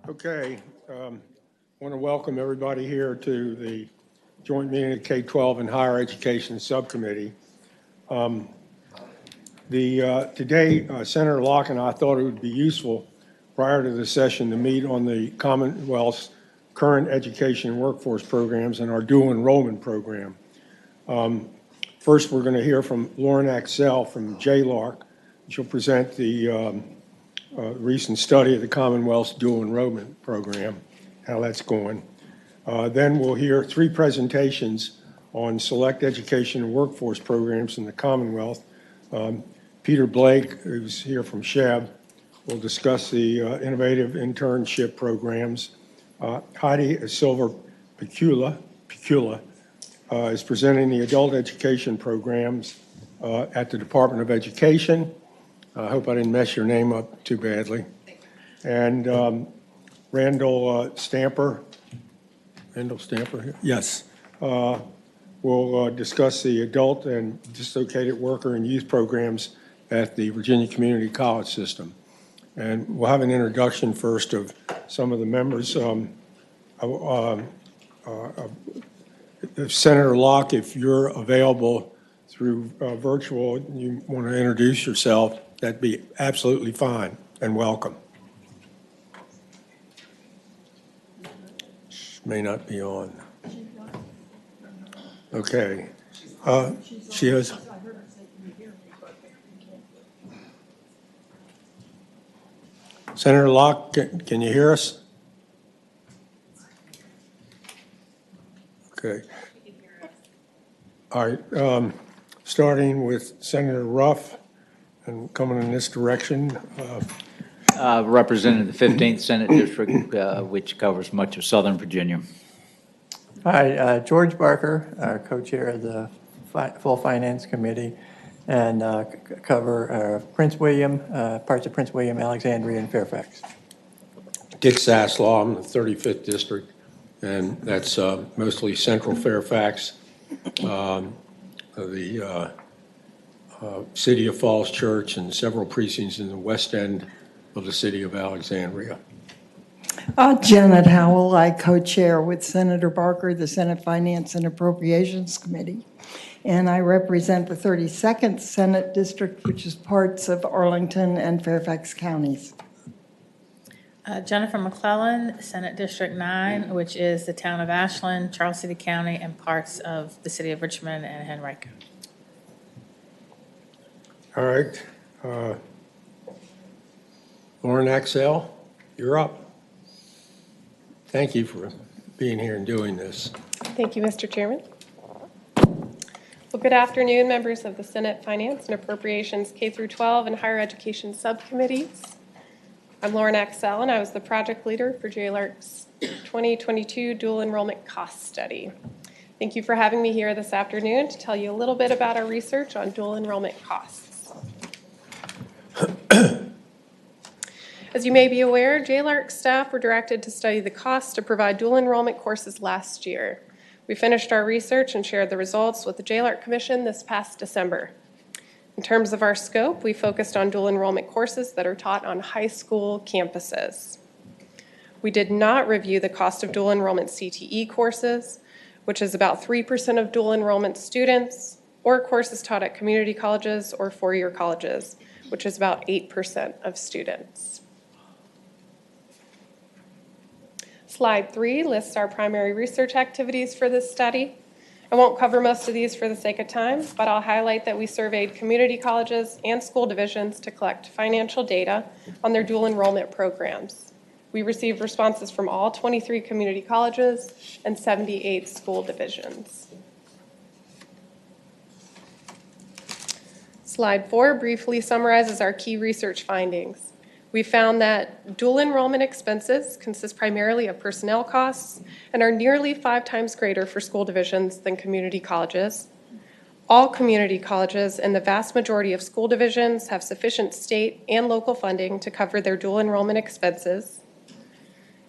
Okay, want to welcome everybody here to the joint meeting of K12 and Higher Education Subcommittee. Today, Senator Locke and I thought it would be useful prior to the session to meet on the Commonwealth's current education and workforce programs and our dual enrollment program. First, we're going to hear from Lauren Axel from JLARC. She'll present the recent study of the Commonwealth's dual enrollment program, how that's going. Then we'll hear 3 presentations on select education and workforce programs in the Commonwealth. Peter Blake, who's here from SHEB, will discuss the innovative internship programs. Heidi Silver-Pecula is presenting the adult education programs at the Department of Education. I hope I didn't mess your name up too badly. And Randall Stamper, yes, will discuss the adult and dislocated worker and youth programs at the Virginia Community College System. And we'll have an introduction first of some of the members. Senator Locke, if you're available through virtual, you want to introduce yourself, that'd be absolutely fine, and welcome. She may not be on. Okay. She is. Senator Locke, can you hear us? Okay. All right. Starting with Senator Ruff and coming in this direction. Representing the 15th Senate District, which covers much of Southern Virginia. Hi, George Barker, co-chair of the Full Finance Committee, and cover Prince William, parts of Prince William, Alexandria, and Fairfax. Dick Saslaw, I'm the 35th District, and that's mostly Central Fairfax, the City of Falls Church, and several precincts in the west end of the city of Alexandria. Janet Howell, I co-chair with Senator Barker, the Senate Finance and Appropriations Committee. And I represent the 32nd Senate District, which is parts of Arlington and Fairfax counties. Jennifer McClellan, Senate District 9, which is the town of Ashland, Charles City County, and parts of the city of Richmond and Henrico. All right. Lauren Axel, you're up. Thank you for being here and doing this. Thank you, Mr. Chairman. Well, good afternoon, members of the Senate Finance and Appropriations K-12 and Higher Education Subcommittees. I'm Lauren Axel, and I was the project leader for JLARC's 2022 Dual Enrollment Cost Study. Thank you for having me here this afternoon to tell you a little bit about our research on dual enrollment costs. As you may be aware, JLARC staff were directed to study the cost to provide dual enrollment courses last year. We finished our research and shared the results with the JLARC Commission this past December. In terms of our scope, we focused on dual enrollment courses that are taught on high school campuses. We did not review the cost of dual enrollment CTE courses, which is about 3% of dual enrollment students, or courses taught at community colleges or four-year colleges, which is about 8% of students. Slide 3 lists our primary research activities for this study. I won't cover most of these for the sake of time, but I'll highlight that we surveyed community colleges and school divisions to collect financial data on their dual enrollment programs. We received responses from all 23 community colleges and 78 school divisions. Slide 4 briefly summarizes our key research findings. We found that dual enrollment expenses consist primarily of personnel costs and are nearly 5 times greater for school divisions than community colleges. All community colleges and the vast majority of school divisions have sufficient state and local funding to cover their dual enrollment expenses.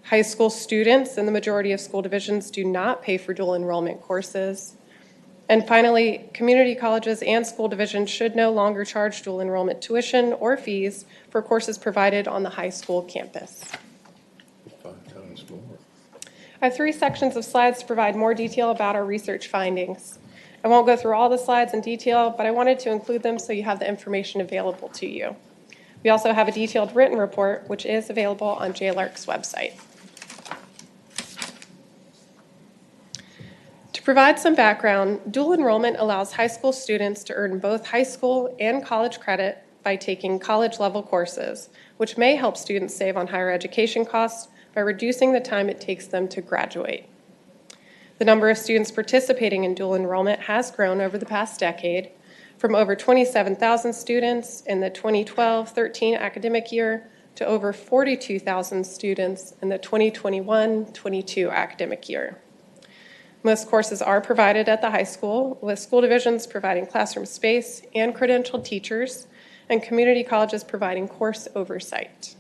High school students and the majority of school divisions do not pay for dual enrollment courses. And finally, community colleges and school divisions should no longer charge dual enrollment tuition or fees for courses provided on the high school campus. 5 times more. I have 3 sections of slides to provide more detail about our research findings. I won't go through all the slides in detail, but I wanted to include them so you have the information available to you. We also have a detailed written report, which is available on JLARC's website. To provide some background, dual enrollment allows high school students to earn both high school and college credit by taking college-level courses, which may help students save on higher education costs by reducing the time it takes them to graduate. The number of students participating in dual enrollment has grown over the past decade, from over 27,000 students in the 2012-13 academic year to over 42,000 students in the 2021-22 academic year. Most courses are provided at the high school, with school divisions providing classroom space and credentialed teachers, and community colleges providing course oversight.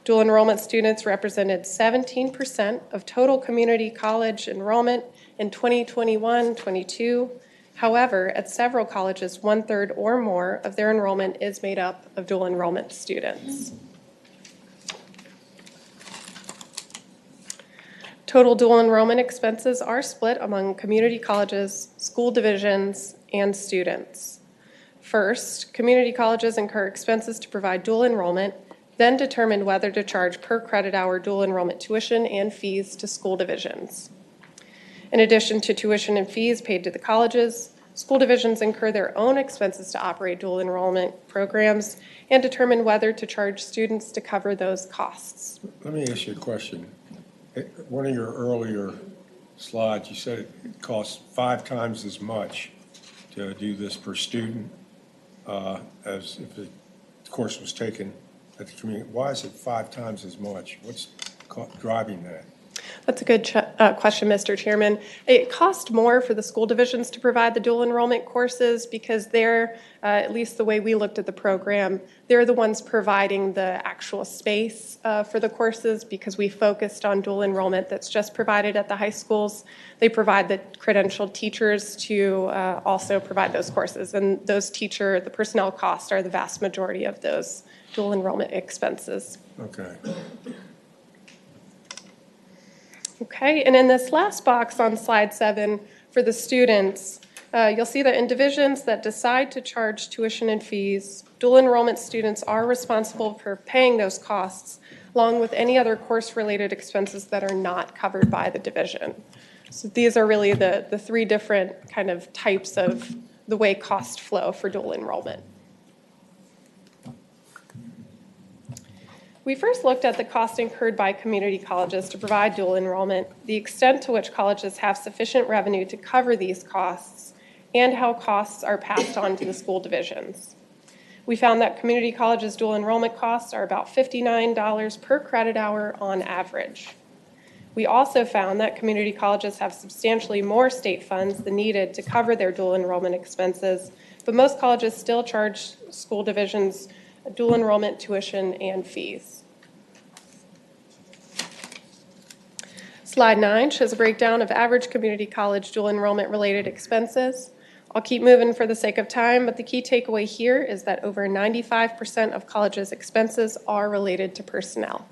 Dual enrollment students represented 17% of total community college enrollment in 2021-22. However, at several colleges, 1/3 or more of their enrollment is made up of dual enrollment students. Total dual enrollment expenses are split among community colleges, school divisions, and students. First, community colleges incur expenses to provide dual enrollment, then determine whether to charge per credit hour dual enrollment tuition and fees to school divisions. In addition to tuition and fees paid to the colleges, school divisions incur their own expenses to operate dual enrollment programs and determine whether to charge students to cover those costs. Let me ask you a question. One of your earlier slides, you said it costs 5 times as much to do this per student as if the course was taken at the community. Why is it 5 times as much? What's driving that? That's a good question, Mr. Chairman. It costs more for the school divisions to provide the dual enrollment courses because they're, at least the way we looked at the program, they're the ones providing the actual space for the courses because we focused on dual enrollment that's just provided at the high schools. They provide the credentialed teachers to also provide those courses, and those the personnel costs are the vast majority of those dual enrollment expenses. Okay. Okay, and in this last box on slide 7 for the students, you'll see that in divisions that decide to charge tuition and fees, dual enrollment students are responsible for paying those costs, along with any other course-related expenses that are not covered by the division. So these are really the 3 different kind of types of the way costs flow for dual enrollment. We first looked at the cost incurred by community colleges to provide dual enrollment, the extent to which colleges have sufficient revenue to cover these costs, and how costs are passed on to the school divisions. We found that community colleges' dual enrollment costs are about $59 per credit hour on average. We also found that community colleges have substantially more state funds than needed to cover their dual enrollment expenses, but most colleges still charge school divisions dual enrollment tuition and fees. Slide 9 shows a breakdown of average community college dual enrollment related expenses. I'll keep moving for the sake of time, but the key takeaway here is that over 95% of colleges' expenses are related to personnel.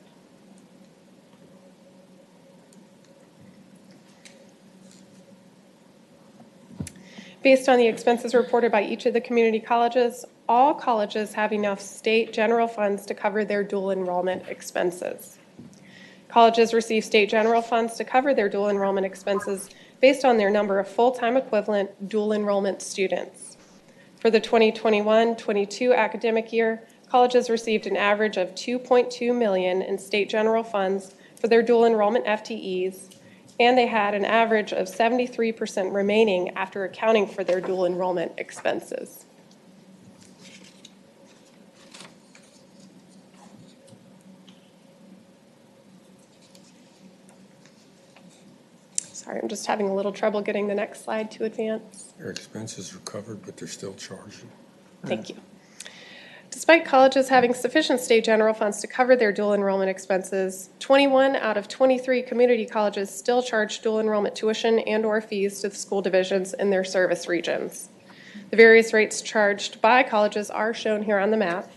Based on the expenses reported by each of the community colleges, all colleges have enough state general funds to cover their dual enrollment expenses. Colleges receive state general funds to cover their dual enrollment expenses based on their number of full-time equivalent dual enrollment students. For the 2021-22 academic year, colleges received an average of $2.2 million in state general funds for their dual enrollment FTEs, and they had an average of 73% remaining after accounting for their dual enrollment expenses. Sorry, I'm just having a little trouble getting the next slide to advance. Their expenses are covered, but they're still charging. Thank you. Despite colleges having sufficient state general funds to cover their dual enrollment expenses, 21 out of 23 community colleges still charge dual enrollment tuition and/or fees to the school divisions in their service regions. The various rates charged by colleges are shown here on the map,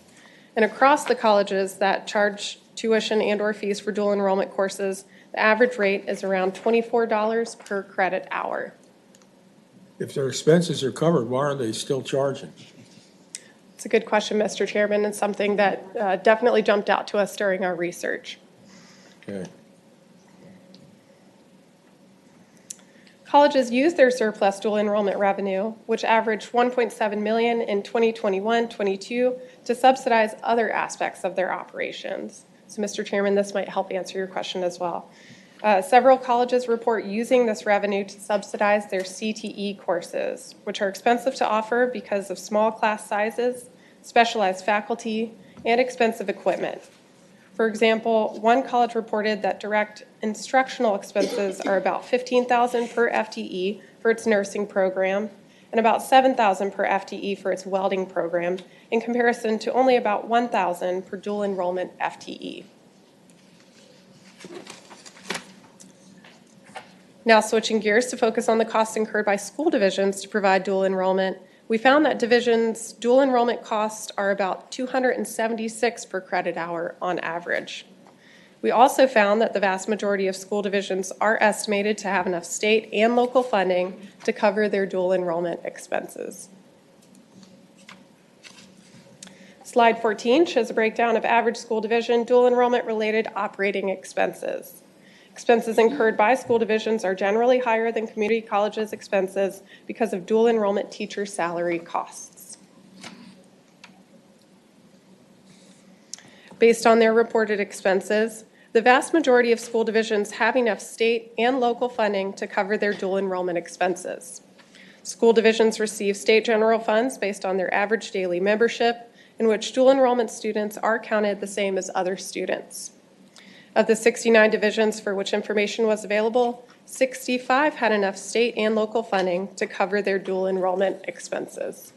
and across the colleges that charge tuition and/or fees for dual enrollment courses, the average rate is around $24 per credit hour. If their expenses are covered, why are they still charging? It's a good question, Mr. Chairman, and something that definitely jumped out to us during our research. Okay. Colleges use their surplus dual enrollment revenue, which averaged $1.7 million in 2021-22, to subsidize other aspects of their operations. So, Mr. Chairman, this might help answer your question as well. Several colleges report using this revenue to subsidize their CTE courses, which are expensive to offer because of small class sizes, specialized faculty, and expensive equipment. For example, one college reported that direct instructional expenses are about $15,000 per FTE for its nursing program and about $7,000 per FTE for its welding program, in comparison to only about $1,000 per dual enrollment FTE. Now switching gears to focus on the costs incurred by school divisions to provide dual enrollment, we found that divisions' dual enrollment costs are about $276 per credit hour on average. We also found that the vast majority of school divisions are estimated to have enough state and local funding to cover their dual enrollment expenses. Slide 14 shows a breakdown of average school division dual enrollment related operating expenses. Expenses incurred by school divisions are generally higher than community colleges' expenses because of dual enrollment teacher salary costs. Based on their reported expenses, the vast majority of school divisions have enough state and local funding to cover their dual enrollment expenses. School divisions receive state general funds based on their average daily membership, in which dual enrollment students are counted the same as other students. Of the 69 divisions for which information was available, 65 had enough state and local funding to cover their dual enrollment expenses.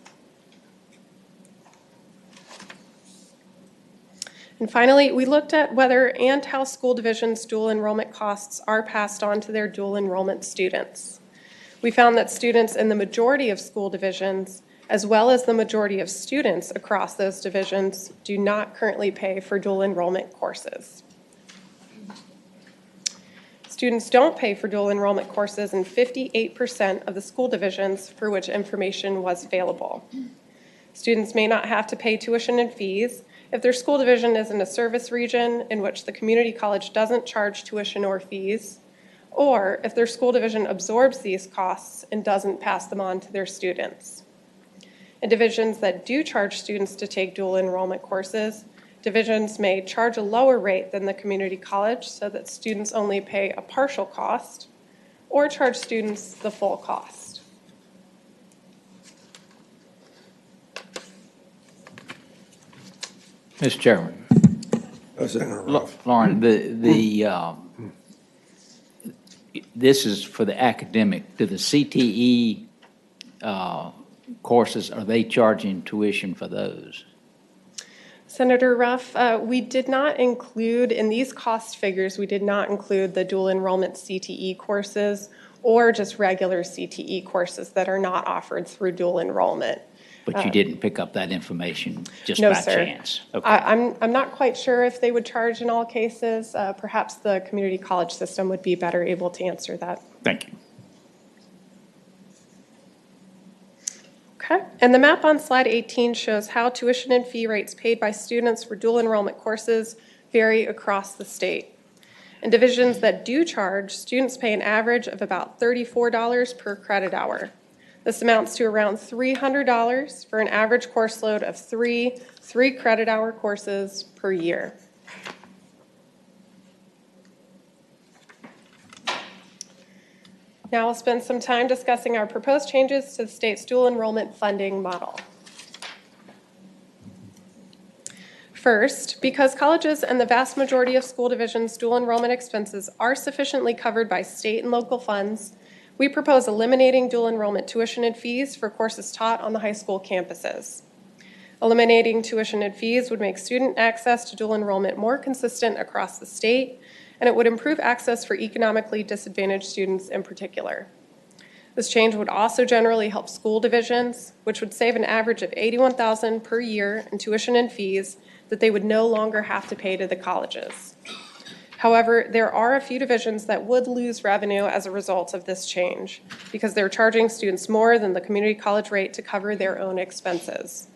And finally, we looked at whether and how school divisions' dual enrollment costs are passed on to their dual enrollment students. We found that students in the majority of school divisions, as well as the majority of students across those divisions, do not currently pay for dual enrollment courses. Students don't pay for dual enrollment courses in 58% of the school divisions for which information was available. Students may not have to pay tuition and fees if their school division is in a service region in which the community college doesn't charge tuition or fees, or if their school division absorbs these costs and doesn't pass them on to their students. In divisions that do charge students to take dual enrollment courses, divisions may charge a lower rate than the community college so that students only pay a partial cost, or charge students the full cost. Mr. Chairman, Lauren, this is for the academic. Do the CTE courses, are they charging tuition for those? Senator Ruff, we did not include, in these cost figures, we did not include the dual enrollment CTE courses or just regular CTE courses that are not offered through dual enrollment. But you didn't pick up that information just No, by sir. chance? Okay. I'm not quite sure if they would charge in all cases. Perhaps the community college system would be better able to answer that. Thank you. Okay, and the map on slide 18 shows how tuition and fee rates paid by students for dual enrollment courses vary across the state. In divisions that do charge, students pay an average of about $34 per credit hour. This amounts to around $300 for an average course load of three credit hour courses per year. Now we'll spend some time discussing our proposed changes to the state's dual enrollment funding model. First, because colleges and the vast majority of school divisions' dual enrollment expenses are sufficiently covered by state and local funds, we propose eliminating dual enrollment tuition and fees for courses taught on the high school campuses. Eliminating tuition and fees would make student access to dual enrollment more consistent across the state, and it would improve access for economically disadvantaged students in particular. This change would also generally help school divisions, which would save an average of $81,000 per year in tuition and fees that they would no longer have to pay to the colleges. However, there are a few divisions that would lose revenue as a result of this change because they're charging students more than the community college rate to cover their own expenses.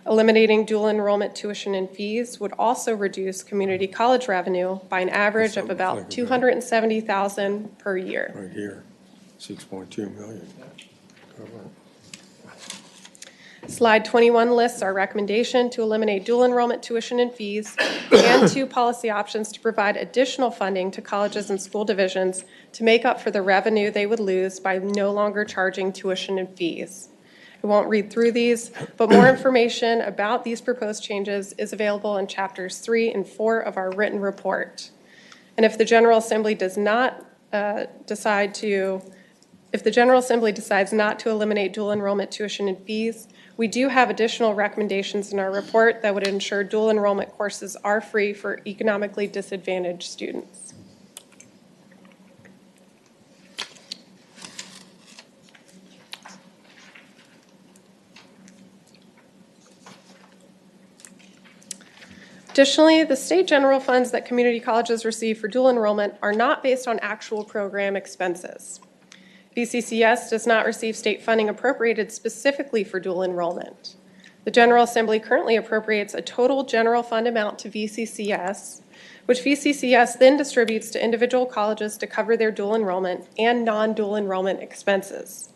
Eliminating dual enrollment tuition and fees would also reduce community college revenue by an average of about $270,000 per year. Right here, 6.2 million. Slide 21 lists our recommendation to eliminate dual enrollment tuition and fees and 2 policy options to provide additional funding to colleges and school divisions to make up for the revenue they would lose by no longer charging tuition and fees. I won't read through these, but more information about these proposed changes is available in chapters 3 and 4 of our written report. And if the General Assembly decides not to eliminate dual enrollment tuition and fees, we do have additional recommendations in our report that would ensure dual enrollment courses are free for economically disadvantaged students. Additionally, the state general funds that community colleges receive for dual enrollment are not based on actual program expenses. VCCS does not receive state funding appropriated specifically for dual enrollment. The General Assembly currently appropriates a total general fund amount to VCCS, which VCCS then distributes to individual colleges to cover their dual enrollment and non-dual enrollment expenses.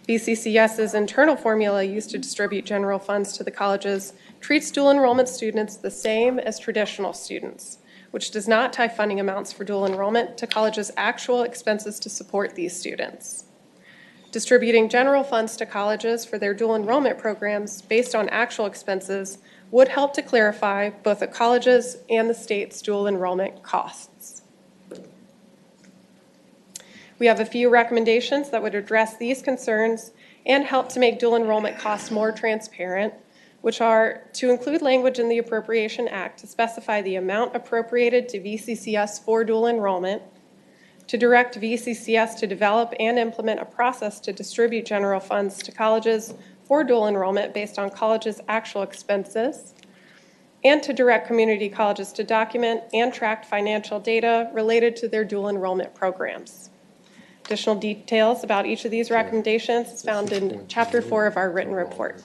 VCCS's internal formula used to distribute general funds to the colleges treats dual enrollment students the same as traditional students, which does not tie funding amounts for dual enrollment to colleges' actual expenses to support these students. Distributing general funds to colleges for their dual enrollment programs based on actual expenses would help to clarify both the colleges' and the state's dual enrollment costs. We have a few recommendations that would address these concerns and help to make dual enrollment costs more transparent, which are to include language in the Appropriation Act to specify the amount appropriated to VCCS for dual enrollment, to direct VCCS to develop and implement a process to distribute general funds to colleges for dual enrollment based on colleges' actual expenses, and to direct community colleges to document and track financial data related to their dual enrollment programs. Additional details about each of these recommendations is found in Chapter 4 of our written report.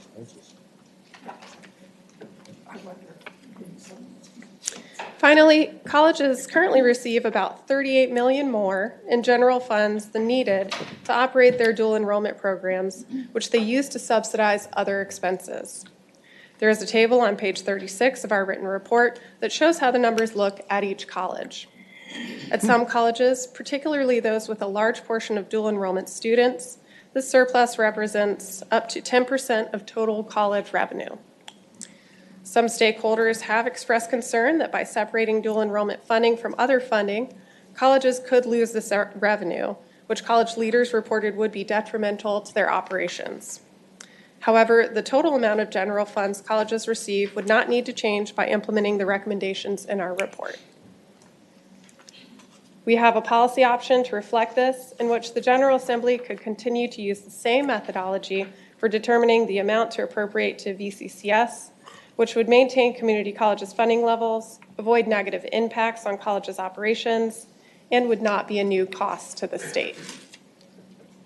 Finally, colleges currently receive about $38 million more in general funds than needed to operate their dual enrollment programs, which they use to subsidize other expenses. There is a table on page 36 of our written report that shows how the numbers look at each college. At some colleges, particularly those with a large portion of dual enrollment students, this surplus represents up to 10% of total college revenue. Some stakeholders have expressed concern that by separating dual enrollment funding from other funding, colleges could lose this revenue, which college leaders reported would be detrimental to their operations. However, the total amount of general funds colleges receive would not need to change by implementing the recommendations in our report. We have a policy option to reflect this, in which the General Assembly could continue to use the same methodology for determining the amount to appropriate to VCCS, which would maintain community colleges' funding levels, avoid negative impacts on colleges' operations, and would not be a new cost to the state.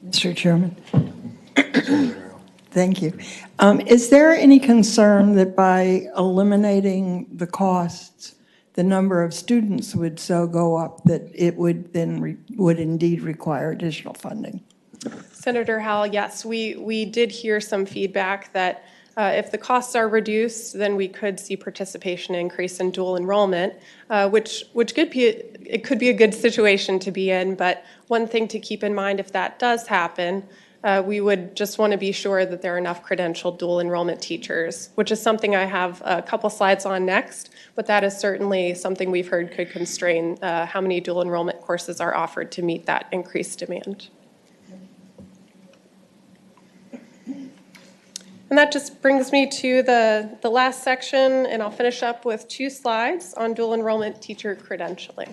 Mr. Chairman. Thank you. Is there any concern that by eliminating the costs, the number of students would so go up that it would then would indeed require additional funding? Senator Howell, yes, we did hear some feedback that if the costs are reduced, then we could see participation increase in dual enrollment, which could be a good situation to be in. But one thing to keep in mind, if that does happen, we would just want to be sure that there are enough credentialed dual enrollment teachers, which is something I have a couple slides on next. But that is certainly something we've heard could constrain how many dual enrollment courses are offered to meet that increased demand. And that just brings me to the last section, and I'll finish up with 2 slides on dual enrollment teacher credentialing.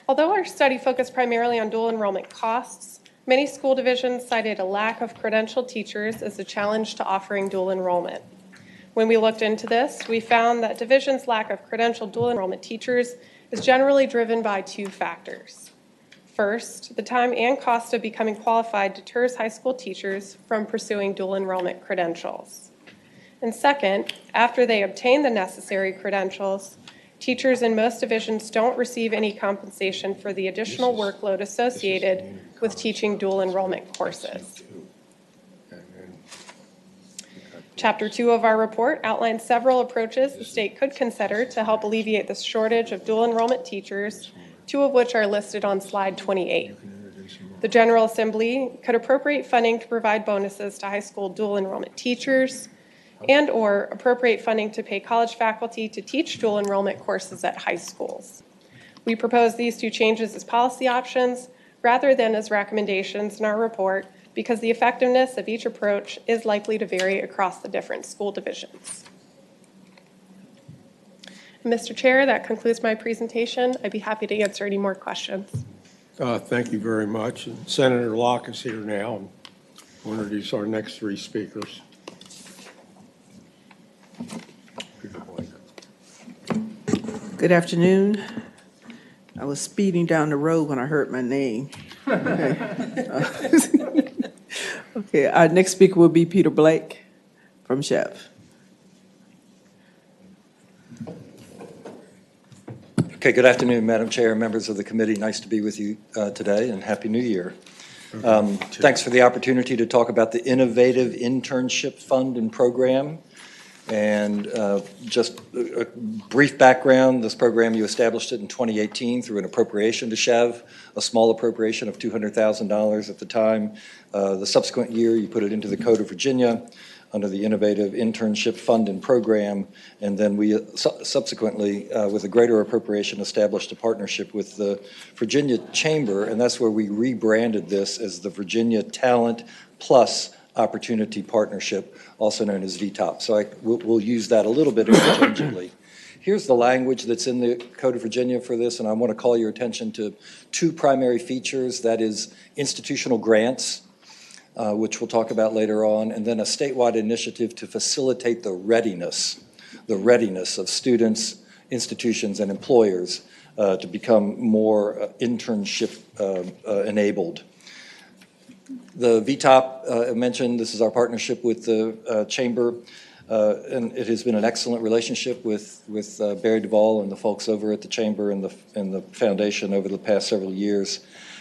Although our study focused primarily on dual enrollment costs, many school divisions cited a lack of credentialed teachers as a challenge to offering dual enrollment. When we looked into this, we found that divisions' lack of credentialed dual enrollment teachers is generally driven by 2 factors. First, the time and cost of becoming qualified deters high school teachers from pursuing dual enrollment credentials. And second, after they obtain the necessary credentials, teachers in most divisions don't receive any compensation for the additional workload associated with teaching dual enrollment courses. Chapter 2 of our report outlines several approaches the state could consider to help alleviate this shortage of dual enrollment teachers, 2 of which are listed on slide 28. The General Assembly could appropriate funding to provide bonuses to high school dual enrollment teachers and/or appropriate funding to pay college faculty to teach dual enrollment courses at high schools. We propose these 2 changes as policy options rather than as recommendations in our report because the effectiveness of each approach is likely to vary across the different school divisions. Mr. Chair, that concludes my presentation. I'd be happy to answer any more questions. Thank you very much. And Senator Locke is here now. I'll introduce our next 3 speakers. Good afternoon. I was speeding down the road when I heard my name. Okay. Okay, our next speaker will be Peter Blake from Chev. Okay, good afternoon, Madam Chair, members of the committee. Nice to be with you today, and Happy New Year. Thanks for the opportunity to talk about the Innovative Internship Fund and Program. And just a brief background, this program, you established it in 2018 through an appropriation to Chev, a small appropriation of $200,000 at the time. The subsequent year, you put it into the Code of Virginia under the Innovative Internship Fund and Program, and then we subsequently, with a greater appropriation, established a partnership with the Virginia Chamber, and that's where we rebranded this as the Virginia Talent Plus Opportunity Partnership, also known as VTOP. So we'll use that a little bit interchangeably. Here's the language that's in the Code of Virginia for this, and I want to call your attention to 2 primary features. That is institutional grants, which we'll talk about later on, and then a statewide initiative to facilitate the readiness of students, institutions, and employers to become more internship enabled. The VTOP, I mentioned, this is our partnership with the Chamber, and it has been an excellent relationship with Barry Duvall and the folks over at the Chamber and the Foundation over the past several years.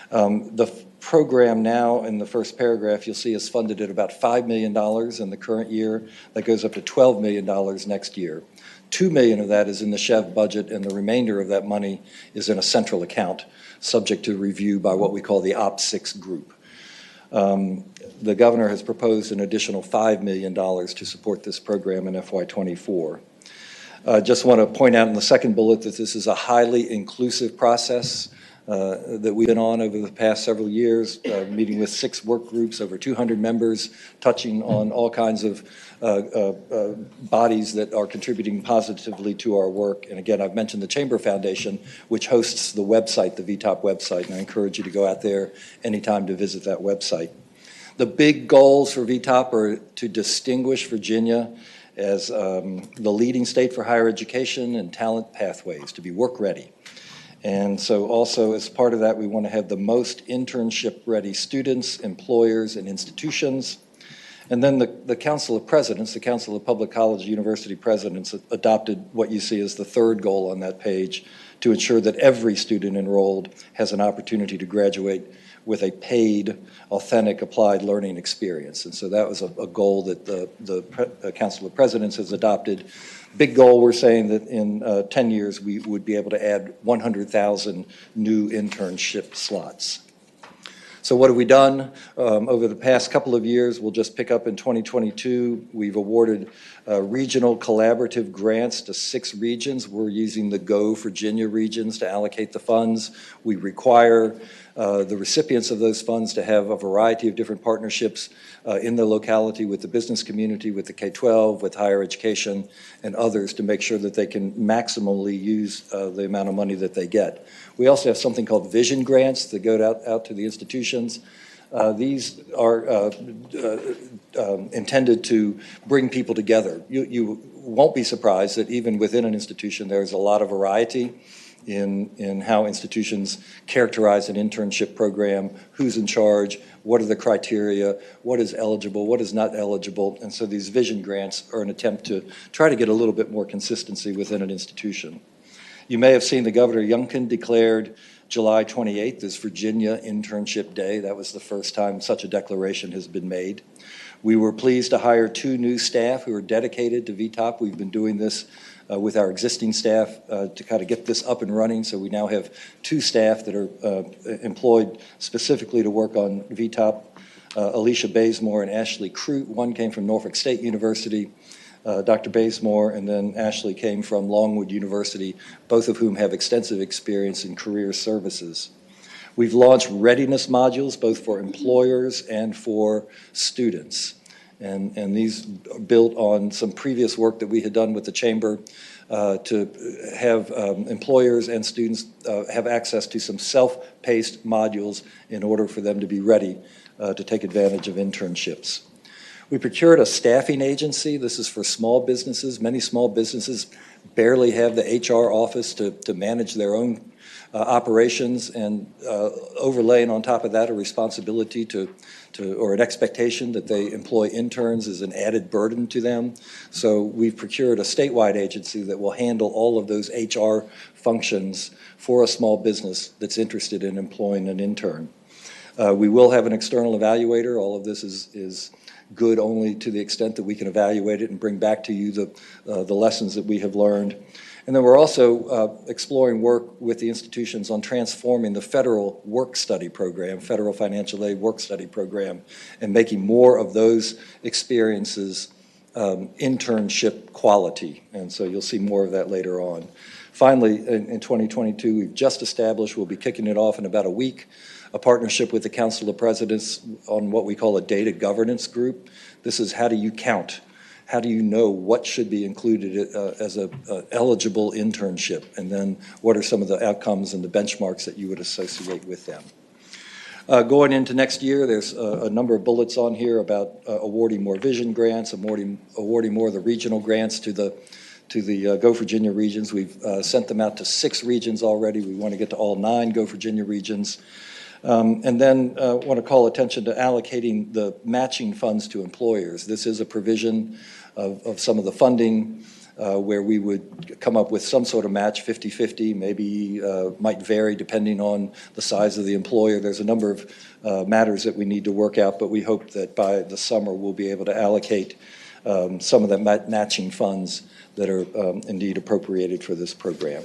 The program now, in the first paragraph, you'll see is funded at about $5 million in the current year. That goes up to $12 million next year. $2 million of that is in the Chev budget, and the remainder of that money is in a central account, subject to review by what we call the Op6 group. The governor has proposed an additional $5 million to support this program in FY24. Just want to point out in the second bullet that this is a highly inclusive process that we've been on over the past several years, meeting with 6 work groups, over 200 members, touching on all kinds of bodies that are contributing positively to our work. And again, I've mentioned the Chamber Foundation, which hosts the website, the VTOP website, and I encourage you to go out there anytime to visit that website. The big goals for VTOP are to distinguish Virginia as the leading state for higher education and talent pathways, to be work ready. And so also as part of that, we want to have the most internship-ready students, employers, and institutions. And then the Council of Presidents, the Council of Public College University Presidents, adopted what you see as the third goal on that page, to ensure that every student enrolled has an opportunity to graduate with a paid, authentic, applied learning experience. And so that was a goal that the Council of Presidents has adopted. Big goal, we're saying that in 10 years, we would be able to add 100,000 new internship slots. So what have we done over the past couple of years? We'll just pick up in 2022. We've awarded regional collaborative grants to 6 regions. We're using the Go Virginia regions to allocate the funds. We require the recipients of those funds to have a variety of different partnerships in the locality with the business community, with the K12, with higher education, and others to make sure that they can maximally use the amount of money that they get. We also have something called vision grants that go out to the institutions. These are intended to bring people together. You won't be surprised that even within an institution, there's a lot of variety in how institutions characterize an internship program, who's in charge, what are the criteria, what is eligible, what is not eligible. And so these vision grants are an attempt to try to get a little bit more consistency within an institution. You may have seen the Governor Youngkin declared July 28th as Virginia Internship Day. That was the first time such a declaration has been made. We were pleased to hire 2 new staff who are dedicated to VTOP. We've been doing this with our existing staff to kind of get this up and running. So we now have 2 staff that are employed specifically to work on VTOP, Alicia Bazemore and Ashley Crute. One came from Norfolk State University, Dr. Bazemore, and then Ashley came from Longwood University, both of whom have extensive experience in career services. We've launched readiness modules, both for employers and for students. And these are built on some previous work that we had done with the Chamber to have employers and students have access to some self-paced modules in order for them to be ready to take advantage of internships. We procured a staffing agency. This is for small businesses. Many small businesses barely have the HR office to manage their own operations, and overlaying on top of that a responsibility or an expectation that they employ interns is an added burden to them. So we've procured a statewide agency that will handle all of those HR functions for a small business that's interested in employing an intern. We will have an external evaluator. All of this is good only to the extent that we can evaluate it and bring back to you the lessons that we have learned. And then we're also exploring work with the institutions on transforming the federal work study program, federal financial aid work study program, and making more of those experiences internship quality. And so you'll see more of that later on. Finally, in 2022, we've just established, we'll be kicking it off in about a week, a partnership with the Council of Presidents on what we call a data governance group. This is how do you count? How do you know what should be included as an eligible internship? And then what are some of the outcomes and the benchmarks that you would associate with them? Going into next year, there's a number of bullets on here about awarding more vision grants, awarding more of the regional grants to the Go Virginia regions. We've sent them out to 6 regions already. We want to get to all 9 Go Virginia regions. And then want to call attention to allocating the matching funds to employers. This is a provision of some of the funding where we would come up with some sort of match, 50-50, maybe might vary depending on the size of the employer. There's a number of matters that we need to work out, but we hope that by the summer we'll be able to allocate some of the matching funds that are indeed appropriated for this program.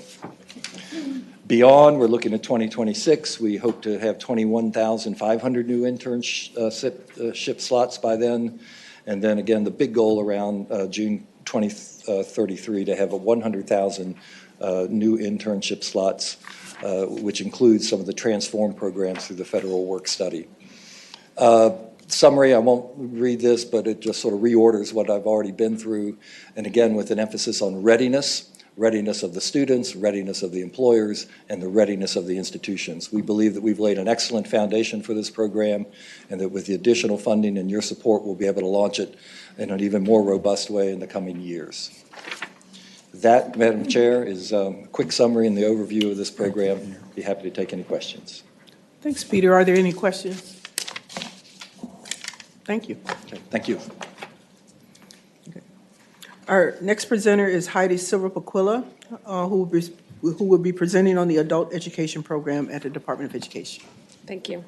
Beyond, we're looking at 2026. We hope to have 21,500 new internship slots by then. And then again, the big goal around June 2033 to have 100,000 new internship slots, which includes some of the transform programs through the federal work study. Summary, I won't read this, but it just sort of reorders what I've already been through. And again, with an emphasis on readiness of the students, readiness of the employers, and the readiness of the institutions. We believe that we've laid an excellent foundation for this program, and that with the additional funding and your support, we'll be able to launch it in an even more robust way in the coming years. That, Madam Chair, is a quick summary and the overview of this program. Be happy to take any questions. Thanks, Peter. Are there any questions? Thank you. Okay, thank you. Our next presenter is Heidi Silver-Paquilla, who will be presenting on the adult education program at the Department of Education. Thank you.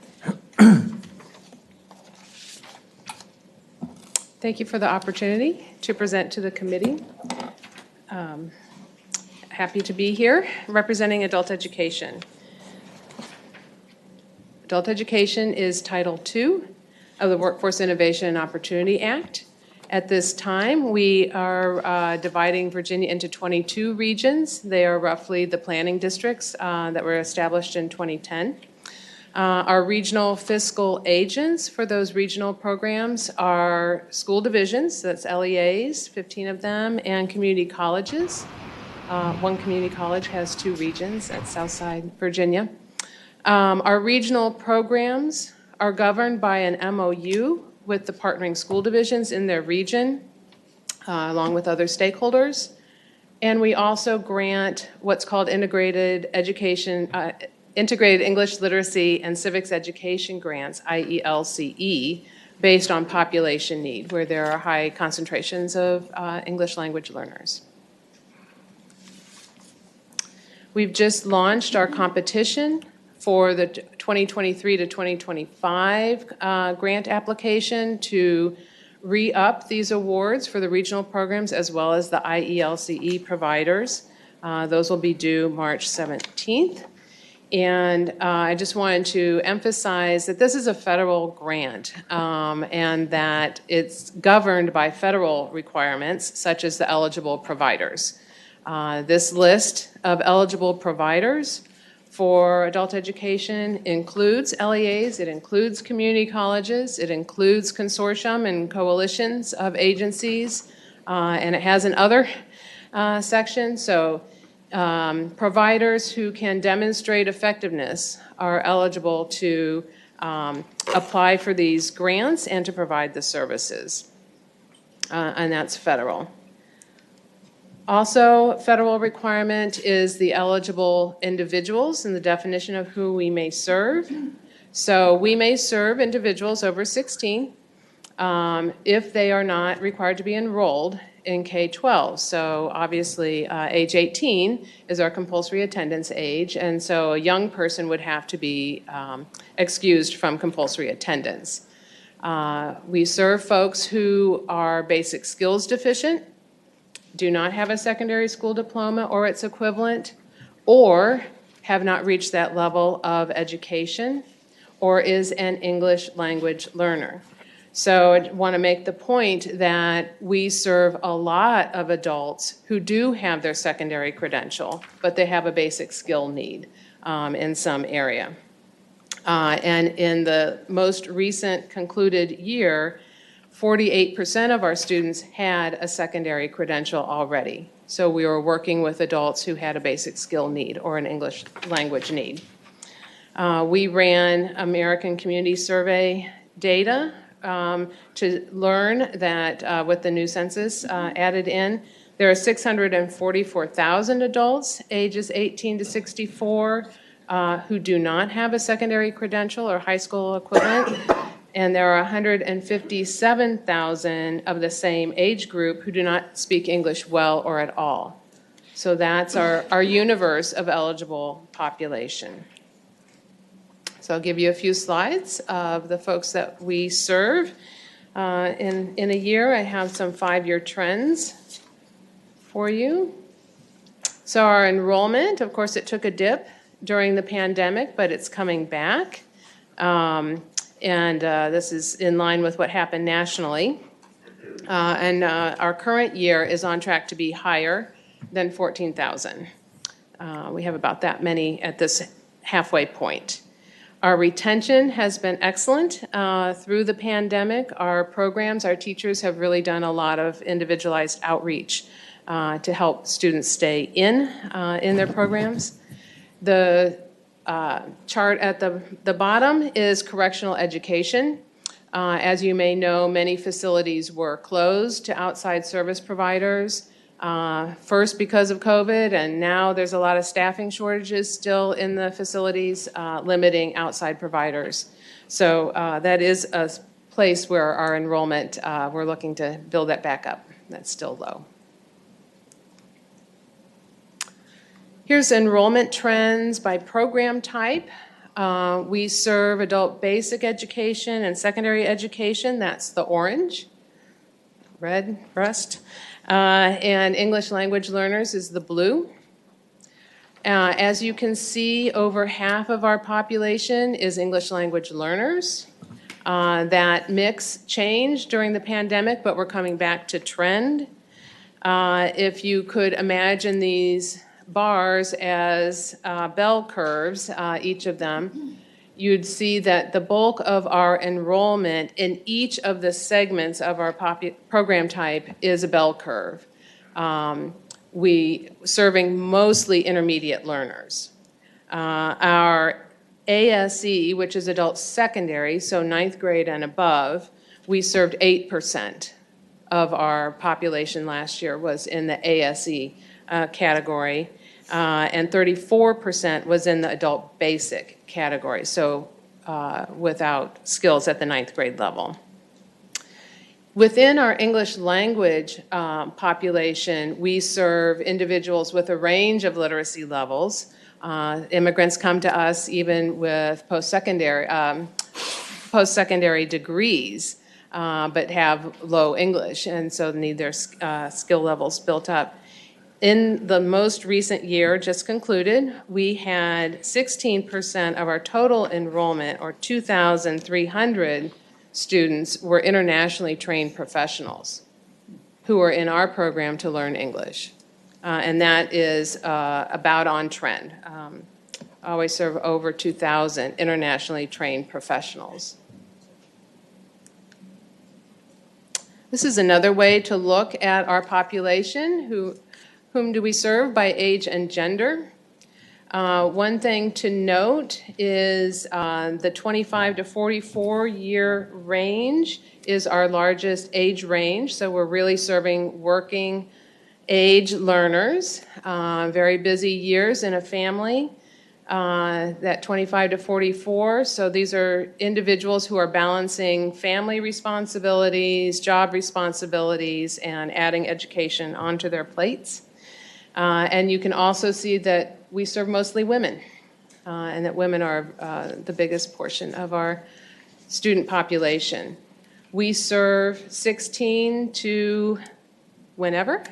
Thank you for the opportunity to present to the committee. Happy to be here representing adult education. Adult education is Title II of the Workforce Innovation and Opportunity Act. At this time, we are dividing Virginia into 22 regions. They are roughly the planning districts that were established in 2010. Our regional fiscal agents for those regional programs are school divisions, that's LEAs, 15 of them, and community colleges. One community college has 2 regions, that's Southside Virginia. Our regional programs are governed by an MOU with the partnering school divisions in their region, along with other stakeholders. And we also grant what's called integrated English Literacy and Civics Education Grants, IELCE, based on population need, where there are high concentrations of English language learners. We've just launched our competition for the 2023 to 2025 grant application to re-up these awards for the regional programs as well as the IELCE providers. Those will be due March 17th. And I just wanted to emphasize that this is a federal grant and that it's governed by federal requirements such as the eligible providers. This list of eligible providers for adult education includes LEAs, it includes community colleges, it includes consortium and coalitions of agencies, and it has an other section. So providers who can demonstrate effectiveness are eligible to apply for these grants and to provide the services, and that's federal. Also, federal requirement is the eligible individuals and the definition of who we may serve. So we may serve individuals over 16 if they are not required to be enrolled in K12. So obviously, age 18 is our compulsory attendance age, and so a young person would have to be excused from compulsory attendance. We serve folks who are basic skills deficient, do not have a secondary school diploma or its equivalent, or have not reached that level of education, or is an English language learner. So I want to make the point that we serve a lot of adults who do have their secondary credential, but they have a basic skill need in some area. And in the most recent concluded year, 48% of our students had a secondary credential already. So we were working with adults who had a basic skill need or an English language need. We ran American Community Survey data to learn that with the new census added in, there are 644,000 adults ages 18 to 64 who do not have a secondary credential or high school equivalent. And there are 157,000 of the same age group who do not speak English well or at all. So that's our universe of eligible population. So I'll give you a few slides of the folks that we serve. In a year, I have some 5-year trends for you. So our enrollment, of course, it took a dip during the pandemic, but it's coming back. And this is in line with what happened nationally. And our current year is on track to be higher than 14,000. We have about that many at this halfway point. Our retention has been excellent through the pandemic. Our programs, our teachers have really done a lot of individualized outreach to help students stay in their programs. The chart at the bottom is correctional education. As you may know, many facilities were closed to outside service providers, first because of COVID, and now there's a lot of staffing shortages still in the facilities, limiting outside providers. So that is a place where our enrollment, we're looking to build that back up. That's still low. Here's enrollment trends by program type. We serve adult basic education and secondary education. That's the orange, red breast. And English language learners is the blue. As you can see, over half of our population is English language learners. That mix changed during the pandemic, but we're coming back to trend. If you could imagine these bars as bell curves, each of them, you'd see that the bulk of our enrollment in each of the segments of our program type is a bell curve. We serving mostly intermediate learners. Our ASE, which is adult secondary, so 9th grade and above, we served 8% of our population last year was in the ASE category, and 34% was in the adult basic category, so without skills at the 9th grade level. Within our English language population, we serve individuals with a range of literacy levels. Immigrants come to us even with post-secondary degrees, but have low English, and so need their skill levels built up. In the most recent year, just concluded, we had 16% of our total enrollment, or 2,300 students, were internationally trained professionals who are in our program to learn English. And that is about on trend. I always serve over 2,000 internationally trained professionals. This is another way to look at our population. Whom do we serve by age and gender? One thing to note is the 25 to 44 year range is our largest age range. So we're really serving working age learners, very busy years in a family, that 25 to 44. So these are individuals who are balancing family responsibilities, job responsibilities, and adding education onto their plates. And you can also see that we serve mostly women, and that women are the biggest portion of our student population. We serve 16 to whenever.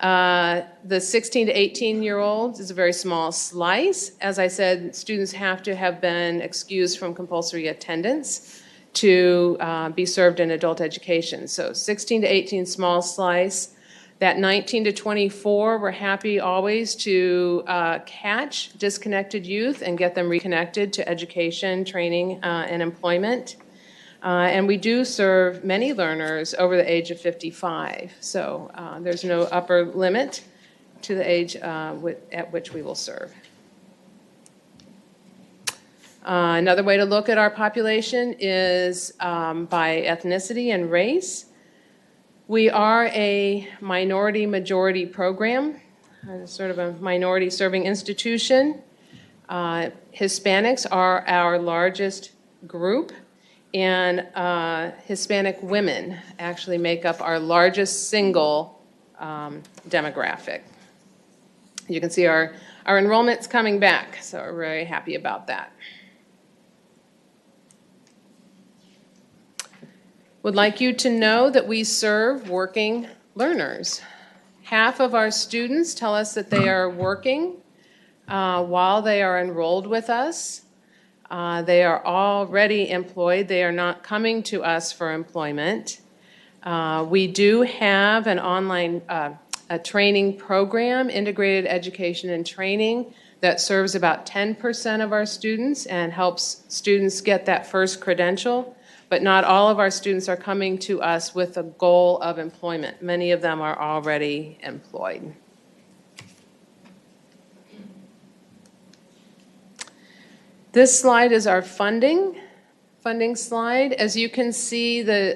The 16 to 18-year-olds is a very small slice. As I said, students have to have been excused from compulsory attendance to be served in adult education. So 16 to 18, small slice. That 19 to 24, we're happy always to catch disconnected youth and get them reconnected to education, training, and employment. And we do serve many learners over the age of 55. So there's no upper limit to the age at which we will serve. Another way to look at our population is by ethnicity and race. We are a minority-majority program, sort of a minority-serving institution. Hispanics are our largest group, and Hispanic women actually make up our largest single demographic. You can see our enrollment's coming back, so we're very happy about that. Would like you to know that we serve working learners. Half of our students tell us that they are working while they are enrolled with us. They are already employed. They are not coming to us for employment. We do have an online a training program, integrated education and training, that serves about 10% of our students and helps students get that first credential. But not all of our students are coming to us with a goal of employment. Many of them are already employed. This slide is our funding slide. As you can see, the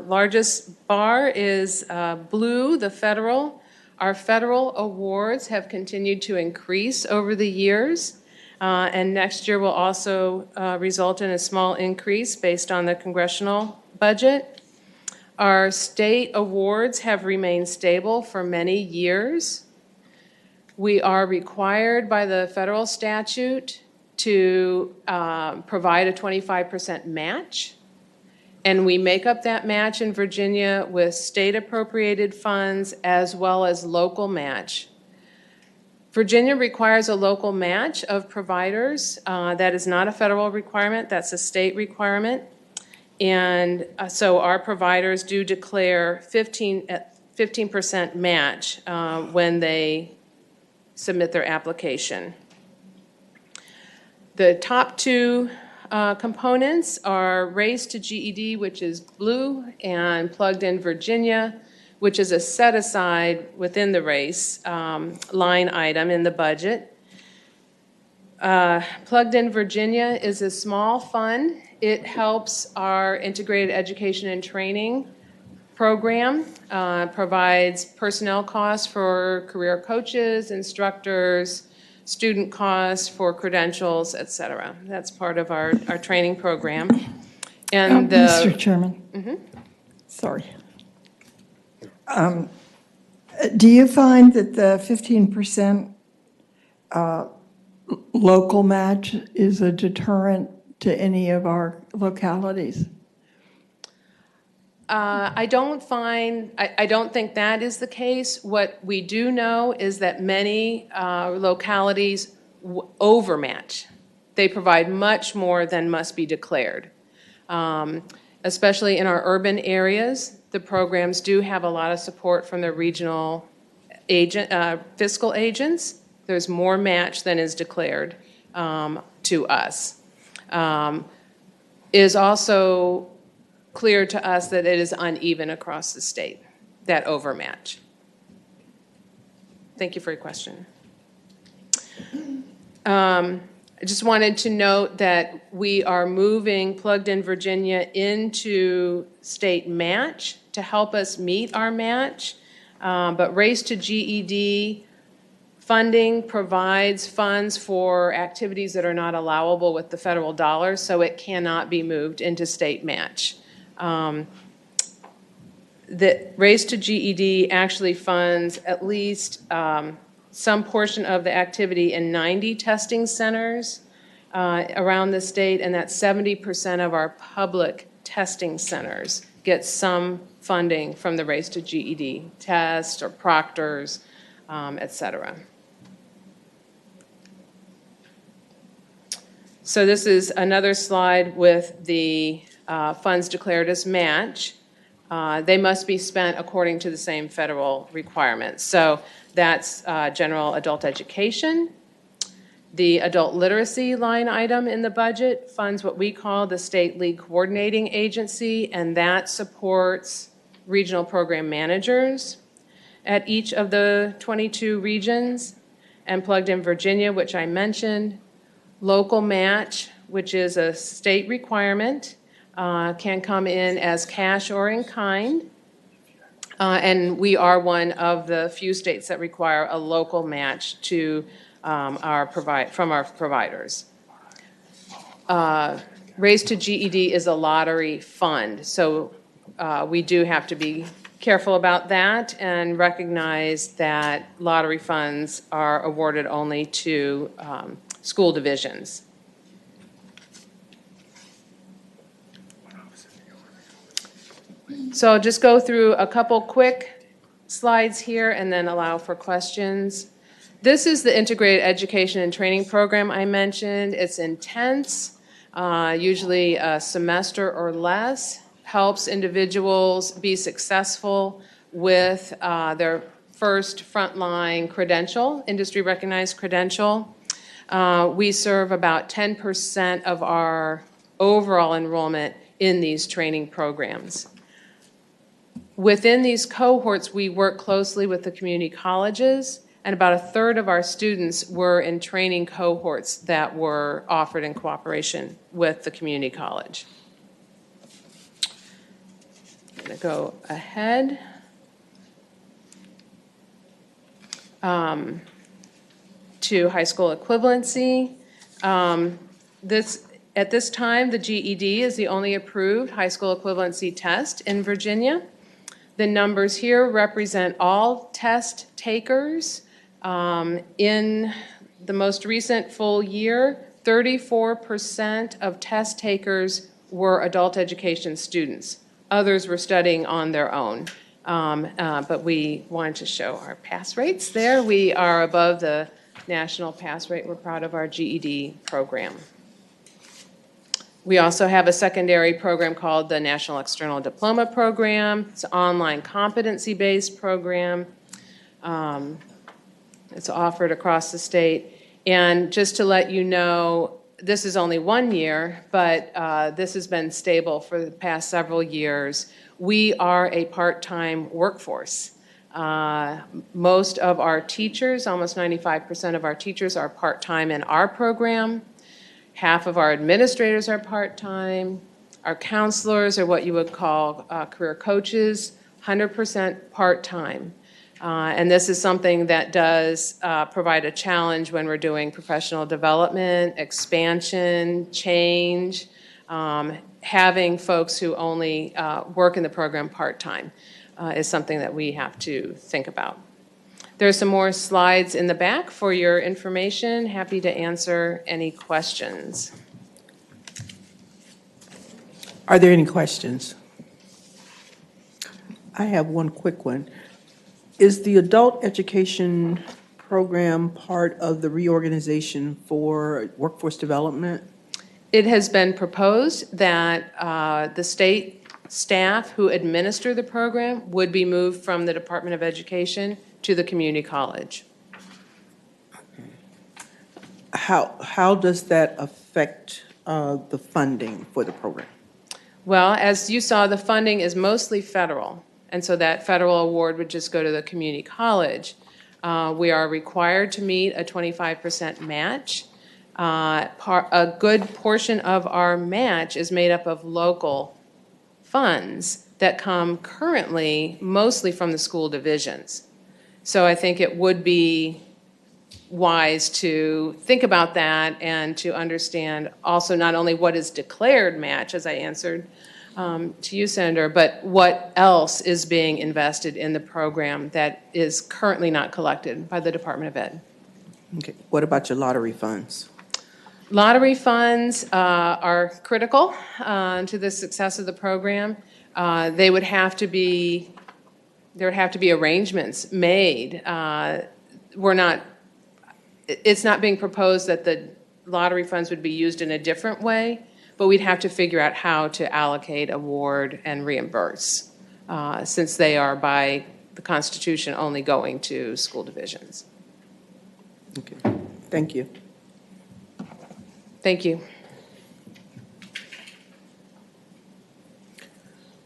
largest bar is blue, the federal. Our federal awards have continued to increase over the years. And next year will also result in a small increase based on the congressional budget. Our state awards have remained stable for many years. We are required by the federal statute to provide a 25% match. And we make up that match in Virginia with state appropriated funds as well as local match. Virginia requires a local match of providers. That is not a federal requirement, that's a state requirement. And so our providers do declare 15% match when they submit their application. The top two components are Race to GED, which is blue, and Plugged in Virginia, which is a set-aside within the race line item in the budget. Plugged in Virginia is a small fund. It helps our integrated education and training program, provides personnel costs for career coaches, instructors, student costs for credentials, et cetera. That's part of our training program. And Mr. Chairman. Sorry. Do you find that the 15% local match is a deterrent to any of our localities? I don't think that is the case. What we do know is that many localities overmatch. They provide much more than must be declared. Especially in our urban areas, the programs do have a lot of support from the regional fiscal agents. There's more match than is declared to us. It is also clear to us that it is uneven across the state, that overmatch. Thank you for your question. I just wanted to note that we are moving Plugged in Virginia into state match to help us meet our match. But Race to GED funding provides funds for activities that are not allowable with the federal dollars, so it cannot be moved into state match. The Race to GED actually funds at least some portion of the activity in 90 testing centers around the state, and that 70% of our public testing centers get some funding from the Race to GED test or proctors, et cetera. So this is another slide with the funds declared as match. They must be spent according to the same federal requirements. So that's general adult education. The adult literacy line item in the budget funds what we call the State League Coordinating Agency, and that supports regional program managers at each of the 22 regions, and Plugged in Virginia, which I mentioned. Local match, which is a state requirement, can come in as cash or in kind. And we are one of the few states that require a local match to from our providers. Race to GED is a lottery fund, so we do have to be careful about that and recognize that lottery funds are awarded only to school divisions. So I'll just go through a couple quick slides here and then allow for questions. This is the integrated education and training program I mentioned. It's intense, usually a semester or less, helps individuals be successful with their first frontline credential, industry recognized credential. We serve about 10% of our overall enrollment in these training programs. Within these cohorts, we work closely with the community colleges, and about a third of our students were in training cohorts that were offered in cooperation with the community college. I'm going to go ahead. To high school equivalency. At this time, the GED is the only approved high school equivalency test in Virginia. The numbers here represent all test takers. In the most recent full year, 34% of test takers were adult education students. Others were studying on their own. But we wanted to show our pass rates there. We are above the national pass rate. We're proud of our GED program. We also have a secondary program called the National External Diploma Program. It's an online competency-based program. It's offered across the state. And just to let you know, this is only 1 year, but this has been stable for the past several years. We are a part-time workforce. Most of our teachers, almost 95% of our teachers are part-time in our program. Half of our administrators are part-time. Our counselors are what you would call career coaches, 100% part-time. And this is something that does provide a challenge when we're doing professional development, expansion, change, having folks who only work in the program part-time is something that we have to think about. There's some more slides in the back for your information. Happy to answer any questions. Are there any questions? I have one quick one. Is the adult education program part of the reorganization for workforce development? It has been proposed that the state staff who administer the program would be moved from the Department of Education to the community college. How does that affect the funding for the program? Well, as you saw, the funding is mostly federal, and so that federal award would just go to the community college. We are required to meet a 25% match. A good portion of our match is made up of local funds that come currently mostly from the school divisions. So I think it would be wise to think about that and to understand also not only what is declared match, as I answered to you, Senator, but what else is being invested in the program that is currently not collected by the Department of Ed. Okay. What about your lottery funds? Lottery funds are critical to the success of the program. There would have to be arrangements made. It's not being proposed that the lottery funds would be used in a different way, but we'd have to figure out how to allocate, award, and reimburse, since they are by the Constitution only going to school divisions. Okay. Thank you. Thank you.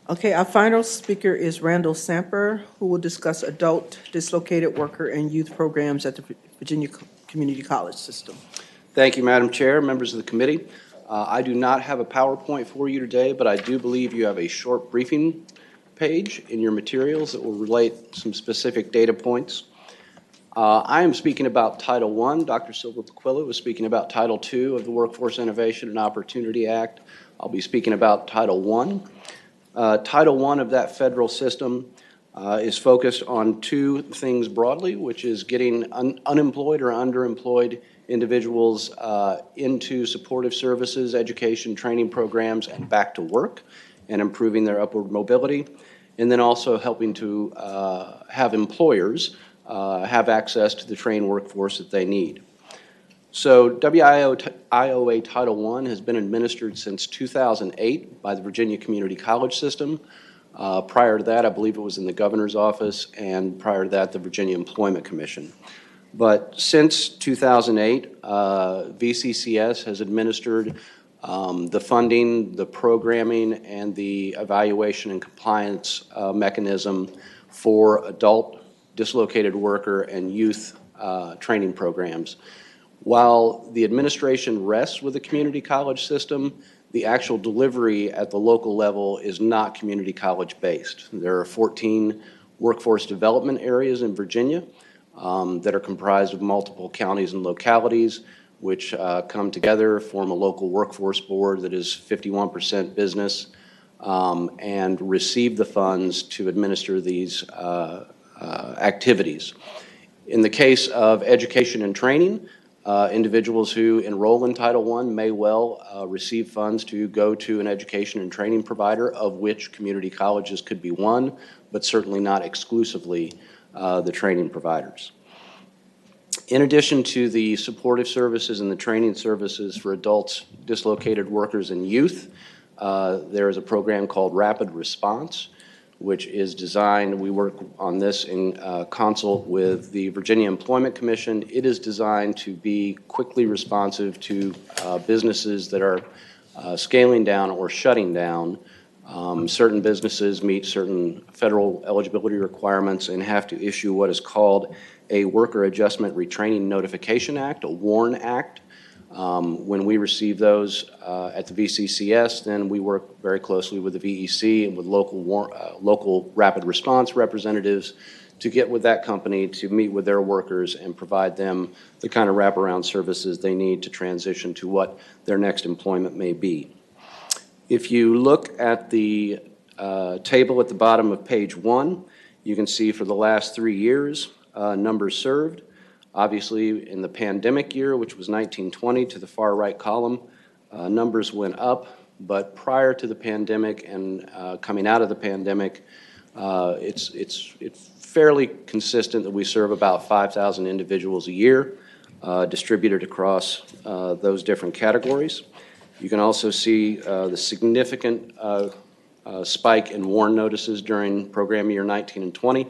Okay, our final speaker is Randall Samper, who will discuss adult dislocated worker and youth programs at the Virginia Community College System. Thank you, Madam Chair, members of the committee. I do not have a PowerPoint for you today, but I do believe you have a short briefing page in your materials that will relate some specific data points. I am speaking about Title I. Dr. Silva Paquilla was speaking about Title II of the Workforce Innovation and Opportunity Act. I'll be speaking about Title I. Title I of that federal system is focused on two things broadly, which is getting unemployed or underemployed individuals into supportive services, education, training programs, and back to work, and improving their upward mobility, and then also helping to have employers have access to the trained workforce that they need. So WIOA Title I has been administered since 2008 by the Virginia Community College System. Prior to that, I believe it was in the governor's office, and prior to that, the Virginia Employment Commission. But since 2008, VCCS has administered the funding, the programming, and the evaluation and compliance mechanism for adult dislocated worker and youth training programs. While the administration rests with the community college system, the actual delivery at the local level is not community college based. There are 14 workforce development areas in Virginia that are comprised of multiple counties and localities, which come together, form a local workforce board that is 51% business, and receive the funds to administer these activities. In the case of education and training, individuals who enroll in Title I may well receive funds to go to an education and training provider, of which community colleges could be one, but certainly not exclusively the training providers. In addition to the supportive services and the training services for adults, dislocated workers, and youth, there is a program called Rapid Response, which is designed, we work on this in consult with the Virginia Employment Commission. It is designed to be quickly responsive to businesses that are scaling down or shutting down. Certain businesses meet certain federal eligibility requirements and have to issue what is called a Worker Adjustment Retraining Notification Act, a WARN Act. When we receive those at the VCCS, then we work very closely with the VEC and with local rapid response representatives to get with that company to meet with their workers and provide them the kind of wraparound services they need to transition to what their next employment may be. If you look at the table at the bottom of page 1, you can see for the last 3 years, numbers served. Obviously, in the pandemic year, which was 1920 to the far right column, numbers went up, but prior to the pandemic and coming out of the pandemic, it's fairly consistent that we serve about 5,000 individuals a year, distributed across those different categories. You can also see the significant spike in WARN notices during program year 19 and 20.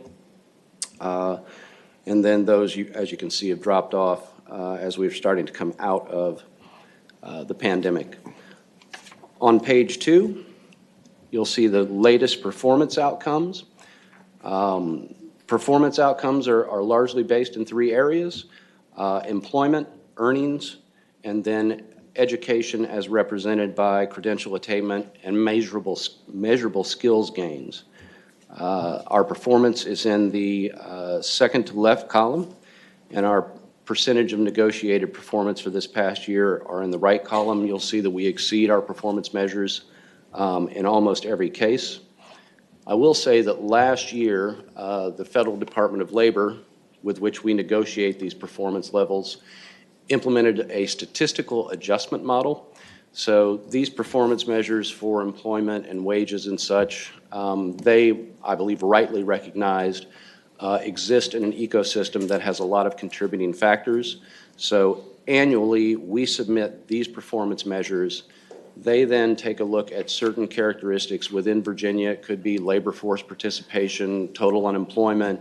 And then those, as you can see, have dropped off as we're starting to come out of the pandemic. On page 2, you'll see the latest performance outcomes. Performance outcomes are largely based in 3 areas: employment, earnings, and then education as represented by credential attainment and measurable skills gains. Our performance is in the second to left column, and our percentage of negotiated performance for this past year are in the right column. You'll see that we exceed our performance measures in almost every case. I will say that last year, the Federal Department of Labor, with which we negotiate these performance levels, implemented a statistical adjustment model. So these performance measures for employment and wages and such, they, I believe, rightly recognized, exist in an ecosystem that has a lot of contributing factors. So annually, we submit these performance measures. They then take a look at certain characteristics within Virginia. It could be labor force participation, total unemployment,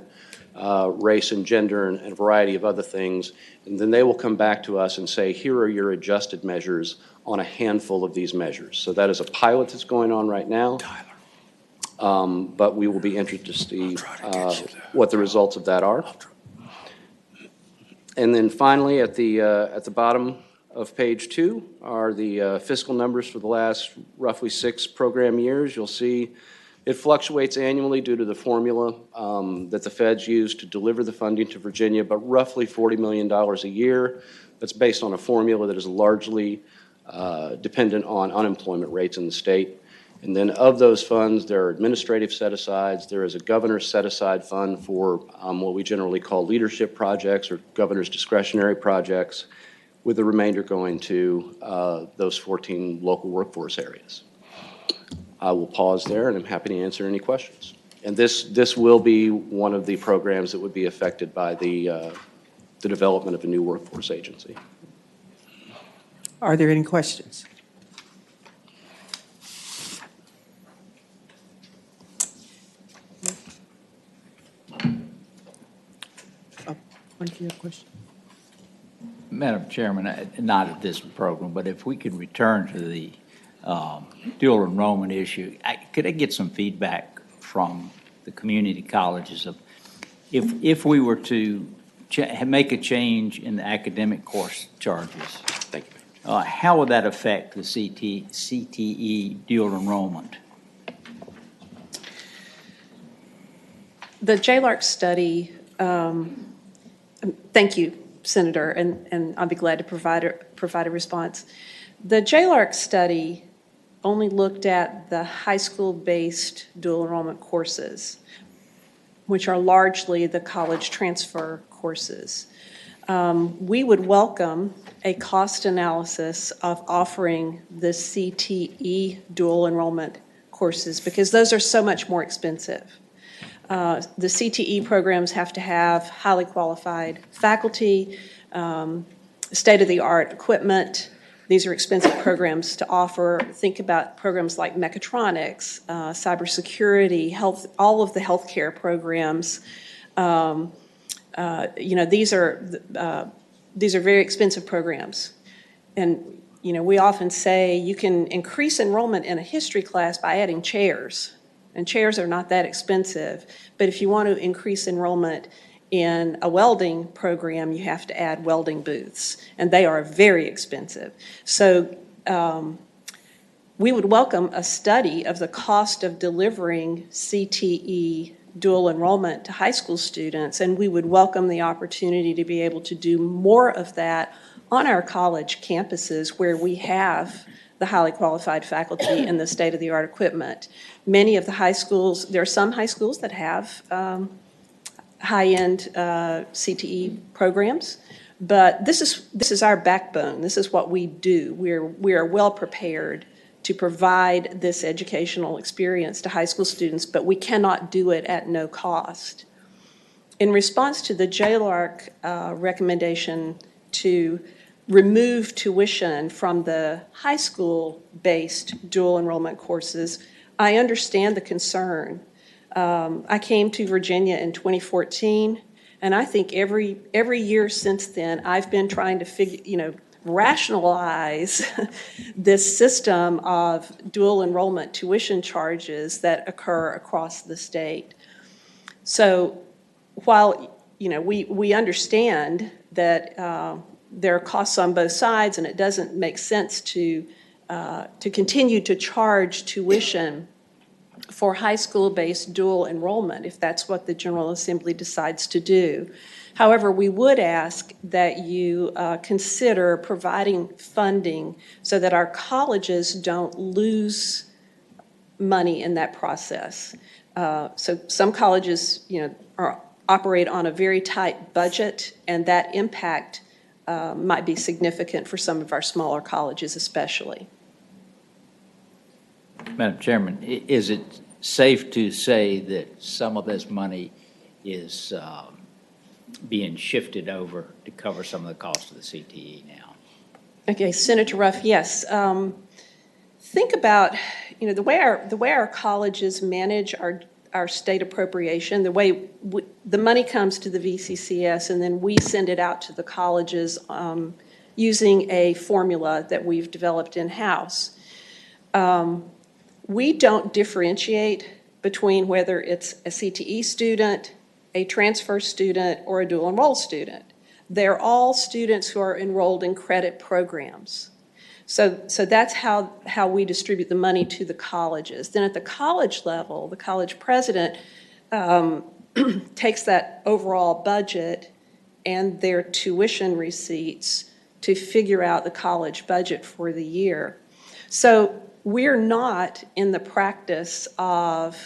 race and gender, and a variety of other things. And then they will come back to us and say, here are your adjusted measures on a handful of these measures. So that is a pilot that's going on right now. But we will be interested to see what the results of that are. And then finally, at the bottom of page 2 are the fiscal numbers for the last roughly 6 program years. You'll see it fluctuates annually due to the formula that the feds use to deliver the funding to Virginia, but roughly $40 million a year. That's based on a formula that is largely dependent on unemployment rates in the state. And then of those funds, there are administrative set-asides. There is a governor's set-aside fund for what we generally call leadership projects or governor's discretionary projects, with the remainder going to those 14 local workforce areas. I will pause there, and I'm happy to answer any questions. And this will be one of the programs that would be affected by the development of a new workforce agency. Are there any questions? Mike, you have a question? Madam Chairman, not at this program, but if we could return to the dual enrollment issue, could I get some feedback from the community colleges of if we were to make a change in the academic course charges? Thank you. How would that affect the CTE dual enrollment? The JLARC study, thank you, Senator, and I'll be glad to provide a response. The JLARC study only looked at the high school-based dual enrollment courses, which are largely the college transfer courses. We would welcome a cost analysis of offering the CTE dual enrollment courses because those are so much more expensive. The CTE programs have to have highly qualified faculty, state-of-the-art equipment, These are expensive programs to offer. Think about programs like mechatronics, cybersecurity, health, all of the healthcare programs. These are very expensive programs. And, we often say you can increase enrollment in a history class by adding chairs, and chairs are not that expensive. But if you want to increase enrollment in a welding program, you have to add welding booths, and they are very expensive. So we would welcome a study of the cost of delivering CTE dual enrollment to high school students, and we would welcome the opportunity to be able to do more of that on our college campuses where we have the highly qualified faculty and the state-of-the-art equipment. Many of the high schools, there are some high schools that have high-end CTE programs, but this is our backbone. This is what we do. We are well prepared to provide this educational experience to high school students, but we cannot do it at no cost. In response to the JLARC recommendation to remove tuition from the high school-based dual enrollment courses, I understand the concern. I came to Virginia in 2014, and I think every year since then, I've been trying to rationalize this system of dual enrollment tuition charges that occur across the state. So while we understand that there are costs on both sides, and it doesn't make sense to continue to charge tuition for high school-based dual enrollment if that's what the General Assembly decides to do. However, we would ask that you consider providing funding so that our colleges don't lose money in that process. So some colleges, operate on a very tight budget, and that impact might be significant for some of our smaller colleges especially. Madam Chairman, is it safe to say that some of this money is being shifted over to cover some of the cost of the CTE now? Okay, Senator Ruff, yes. Think about, the way our colleges manage our state appropriation, the way the money comes to the VCCS and then we send it out to the colleges using a formula that we've developed in-house. We don't differentiate between whether it's a CTE student, a transfer student, or a dual enroll student. They're all students who are enrolled in credit programs. So that's how we distribute the money to the colleges. Then at the college level, the college president takes that overall budget and their tuition receipts to figure out the college budget for the year. So we're not in the practice of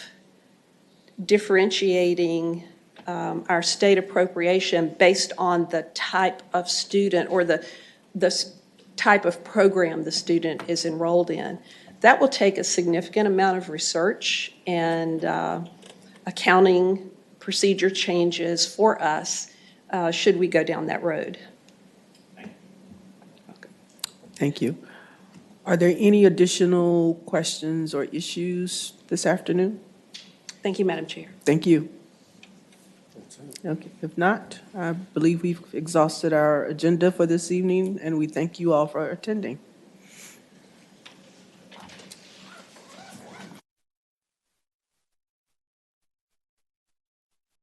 differentiating our state appropriation based on the type of student or the type of program the student is enrolled in. That will take a significant amount of research and accounting procedure changes for us should we go down that road. Thank you. Are there any additional questions or issues this afternoon? Thank you, Madam Chair. Thank you. Okay, if not, I believe we've exhausted our agenda for this evening, and we thank you all for attending.